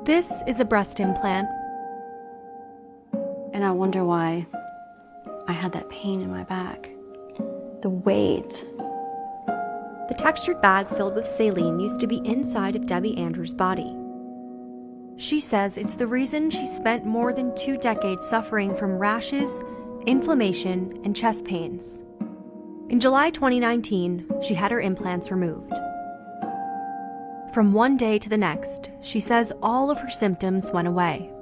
This is a breast implant. And I wonder why I had that pain in my back. The weight. The textured bag filled with saline used to be inside of Debbie Andrews' body. She says it's the reason she spent more than 2 decades suffering from rashes, inflammation, and chest pains. In July 2019, she had her implants removed. From one day to the next, she says all of her symptoms went away.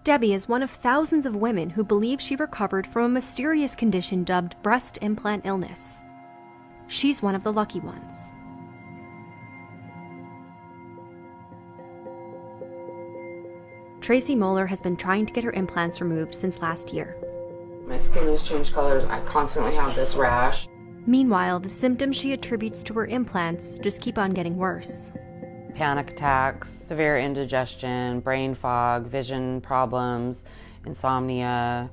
Debbie is one of thousands of women who believe she recovered from a mysterious condition dubbed breast implant illness. She's one of the lucky ones. Tracy Moeller has been trying to get her implants removed since last year. My skin has changed colors. I constantly have this rash. Meanwhile, the symptoms she attributes to her implants just keep on getting worse. Panic attacks, severe indigestion, brain fog, vision problems, insomnia,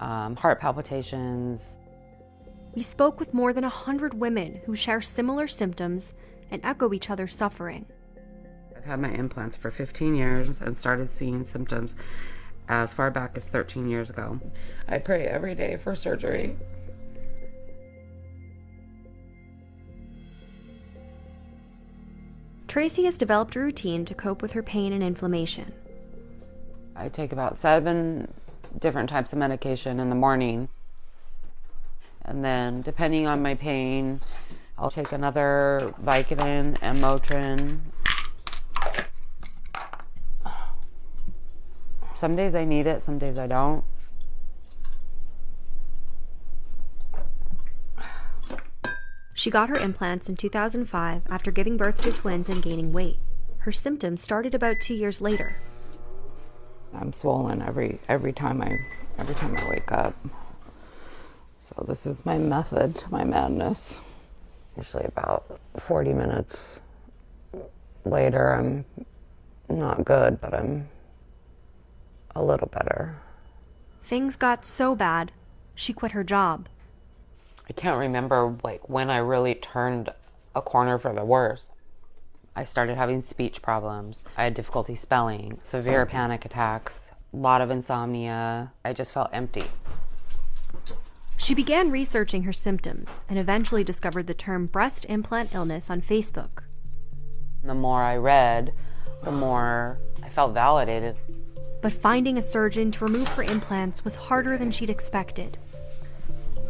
heart palpitations. We spoke with more than 100 women who share similar symptoms and echo each other's suffering. I've had my implants for 15 years and started seeing symptoms as far back as 13 years ago. I pray every day for surgery. Tracy has developed a routine to cope with her pain and inflammation. I take about 7 different types of medication in the morning. And then, depending on my pain, I'll take another Vicodin and Motrin. Some days I need it, some days I don't. She got her implants in 2005 after giving birth to twins and gaining weight. Her symptoms started about 2 years later. I'm swollen every time I wake up. So this is my method to my madness. Usually about 40 minutes later, I'm not good, but I'm a little better. Things got so bad, she quit her job. I can't remember when I really turned a corner for the worse. I started having speech problems. I had difficulty spelling, severe panic attacks, a lot of insomnia. I just felt empty. She began researching her symptoms and eventually discovered the term breast implant illness on Facebook. The more I read, the more I felt validated. But finding a surgeon to remove her implants was harder than she'd expected.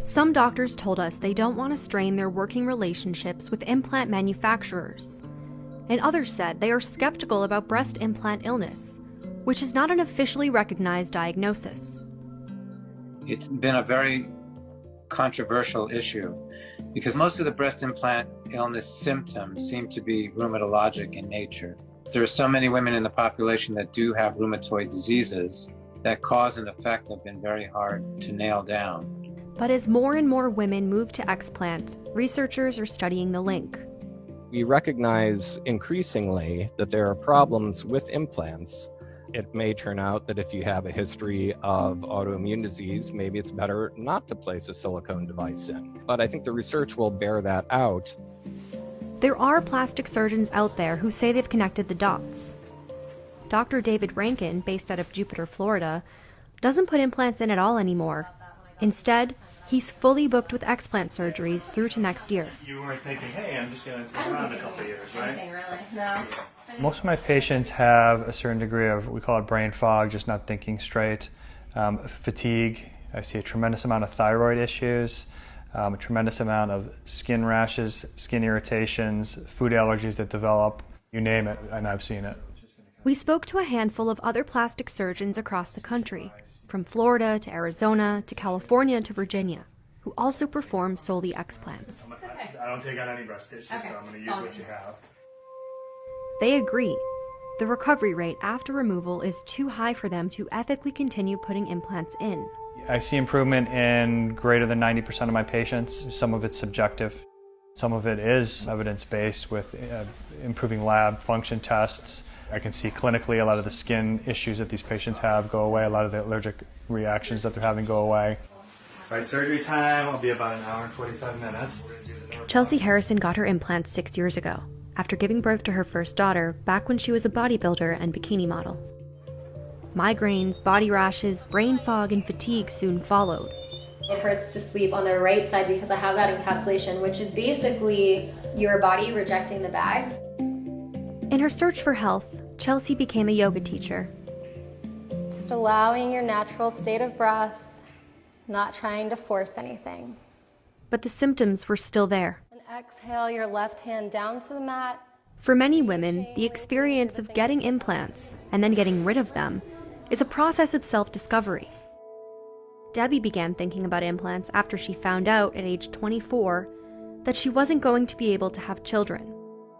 Some doctors told us they don't want to strain their working relationships with implant manufacturers. And others said they are skeptical about breast implant illness, which is not an officially recognized diagnosis. It's been a very controversial issue because most of the breast implant illness symptoms seem to be rheumatologic in nature. There are so many women in the population that do have rheumatoid diseases that cause and effect have been very hard to nail down. But as more and more women move to explant, researchers are studying the link. We recognize increasingly that there are problems with implants. It may turn out that if you have a history of autoimmune disease, maybe it's better not to place a silicone device in. But I think the research will bear that out. There are plastic surgeons out there who say they've connected the dots. Dr. David Rankin, based out of Jupiter, Florida, doesn't put implants in at all anymore. Instead, he's fully booked with explant surgeries through to next year. You weren't thinking, hey, I'm just going to stick around a couple of years, right? Anything really, no. Most of my patients have a certain degree of, we call it brain fog, just not thinking straight, fatigue. I see a tremendous amount of thyroid issues, a tremendous amount of skin rashes, skin irritations, food allergies that develop, you name it, and I've seen it. We spoke to a handful of other plastic surgeons across the country, from Florida to Arizona to California to Virginia, who also perform solely explants. I don't take out any breast tissue, so I'm going to use what you have. They agree. The recovery rate after removal is too high for them to ethically continue putting implants in. I see improvement in greater than 90% of my patients. Some of it's subjective. Some of it is evidence-based with improving lab function tests. I can see clinically a lot of the skin issues that these patients have go away, a lot of the allergic reactions that they're having go away. All right, surgery time will be about an hour and 45 minutes. Chelsea Harrison got her implants 6 years ago. after giving birth to her first daughter back when she was a bodybuilder and bikini model. Migraines, body rashes, brain fog, and fatigue soon followed. It hurts to sleep on the right side because I have that encapsulation, which is basically your body rejecting the bags. In her search for health, Chelsea became a yoga teacher. Just allowing your natural state of breath, not trying to force anything. But the symptoms were still there. And exhale your left hand down to the mat. For many women, the experience of getting implants and then getting rid of them is a process of self-discovery. Debbie began thinking about implants after she found out at age 24 that she wasn't going to be able to have children.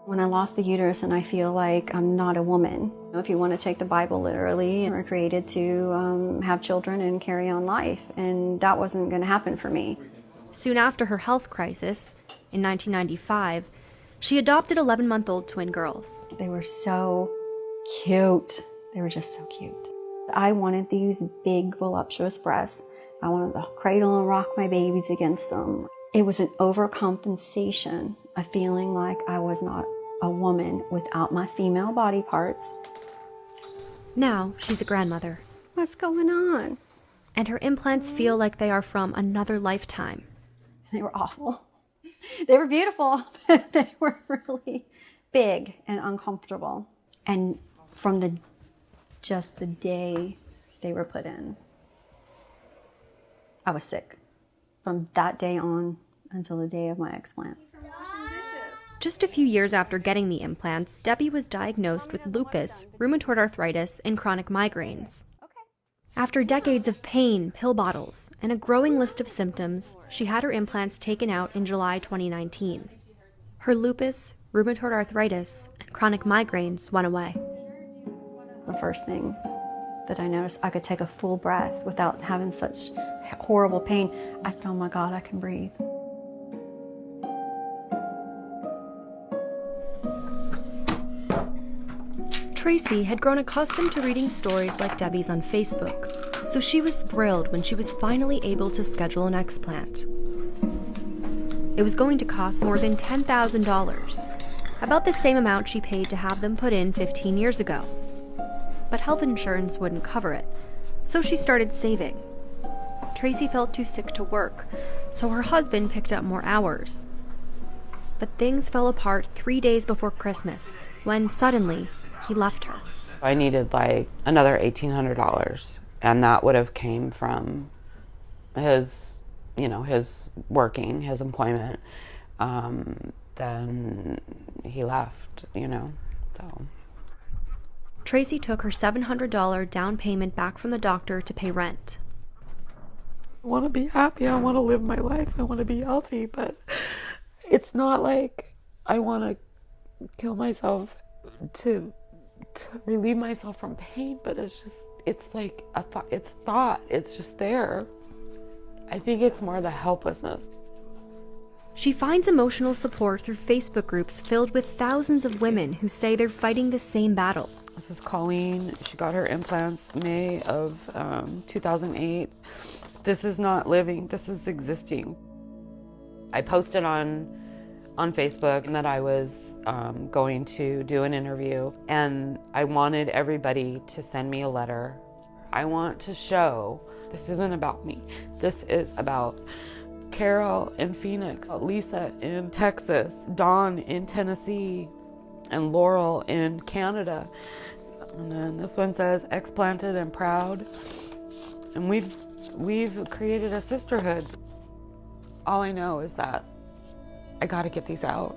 When I lost the uterus and I feel like I'm not a woman. If you want to take the Bible literally, we're created to have children and carry on life, and that wasn't going to happen for me. Soon after her health crisis, in 1995, she adopted 11-month-old twin girls. They were so cute. They were just so cute. I wanted these big, voluptuous breasts. I wanted to cradle and rock my babies against them. It was an overcompensation, a feeling like I was not a woman without my female body parts. Now she's a grandmother. What's going on? And her implants feel like they are from another lifetime. They were awful. They were beautiful, but they were really big and uncomfortable. And from just the day they were put in, I was sick. From that day on until the day of my explant. Just a few years after getting the implants, Debbie was diagnosed with lupus, rheumatoid arthritis, and chronic migraines. After decades of pain, pill bottles, and a growing list of symptoms, she had her implants taken out in July 2019. Her lupus, rheumatoid arthritis, and chronic migraines went away. The first thing that I noticed, I could take a full breath without having such horrible pain. I said, oh my God, I can breathe. Tracy had grown accustomed to reading stories like Debbie's on Facebook, so she was thrilled when she was finally able to schedule an explant. It was going to cost more than $10,000, about the same amount she paid to have them put in 15 years ago. But health insurance wouldn't cover it, so she started saving. Tracy felt too sick to work, so her husband picked up more hours. But things fell apart 3 days before Christmas, when suddenly he left her. I needed like another $1,800, and that would have came from his working, his employment. Then he left, so. Tracy took her $700 down payment back from the doctor to pay rent. I want to be happy, I want to live my life, I want to be healthy, but it's not like I want to kill myself to relieve myself from pain, but it's like a thought, it's just there. I think it's more the helplessness. She finds emotional support through Facebook groups filled with thousands of women who say they're fighting the same battle. This is Colleen. She got her implants May of 2008. This is not living, this is existing. I posted on Facebook that I was going to do an interview, and I wanted everybody to send me a letter. I want to show this isn't about me. This is about Carol in Phoenix, Lisa in Texas, Dawn in Tennessee, and Laurel in Canada. And then this one says explanted and proud. And we've created a sisterhood. All I know is that I gotta get these out.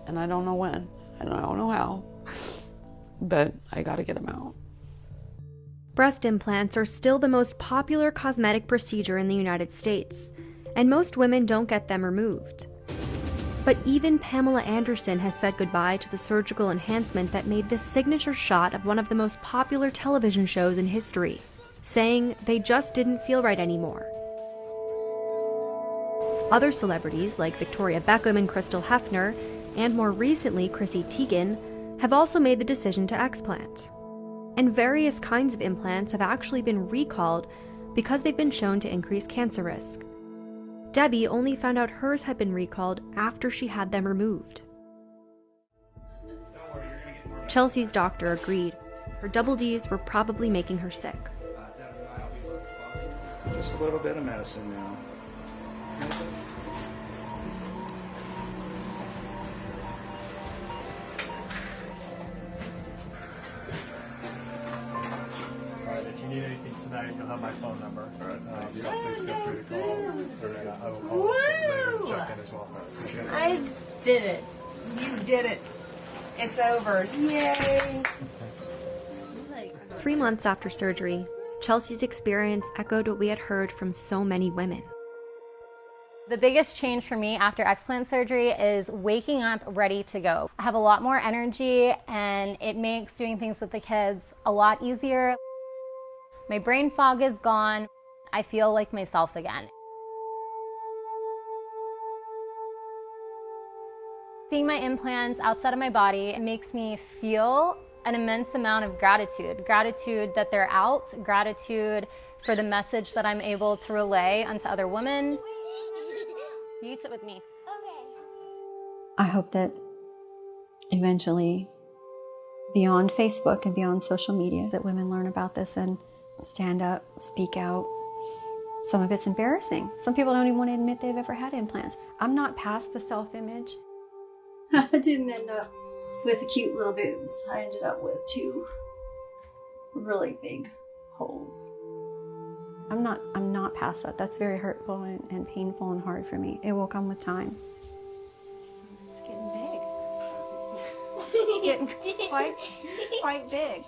And I don't know when, and I don't know how, but I gotta get them out. Breast implants are still the most popular cosmetic procedure in the United States, and most women don't get them removed. But even Pamela Anderson has said goodbye to the surgical enhancement that made this signature shot of one of the most popular television shows in history, saying they just didn't feel right anymore. Other celebrities like Victoria Beckham and Crystal Hefner, and more recently Chrissy Teigen, have also made the decision to explant. And various kinds of implants have actually been recalled because they've been shown to increase cancer risk. Debbie only found out hers had been recalled after she had them removed. Chelsea's doctor agreed. Her double Ds were probably making her sick. Just a little bit of medicine now. Alright, if you need anything tonight, you'll have my phone number. Alright, so please feel free to call. Or I will call later to check in as well. Appreciate it. I did it. You did it. It's over. Yay! 3 months after surgery, Chelsea's experience echoed what we had heard from so many women. The biggest change for me after explant surgery is waking up ready to go. I have a lot more energy and it makes doing things with the kids a lot easier. My brain fog is gone. I feel like myself again. Seeing my implants outside of my body, it makes me feel an immense amount of gratitude. Gratitude that they're out, gratitude for the message that I'm able to relay onto other women. You sit with me. Okay. I hope that eventually, beyond Facebook and beyond social media, that women learn about this and stand up, speak out. Some of it's embarrassing. Some people don't even want to admit they've ever had implants. I'm not past the self-image. I didn't end up with cute little boobs. I ended up with 2 really big holes. I'm not past that. That's very hurtful and painful and hard for me. It will come with time. It's getting big. It's getting quite big.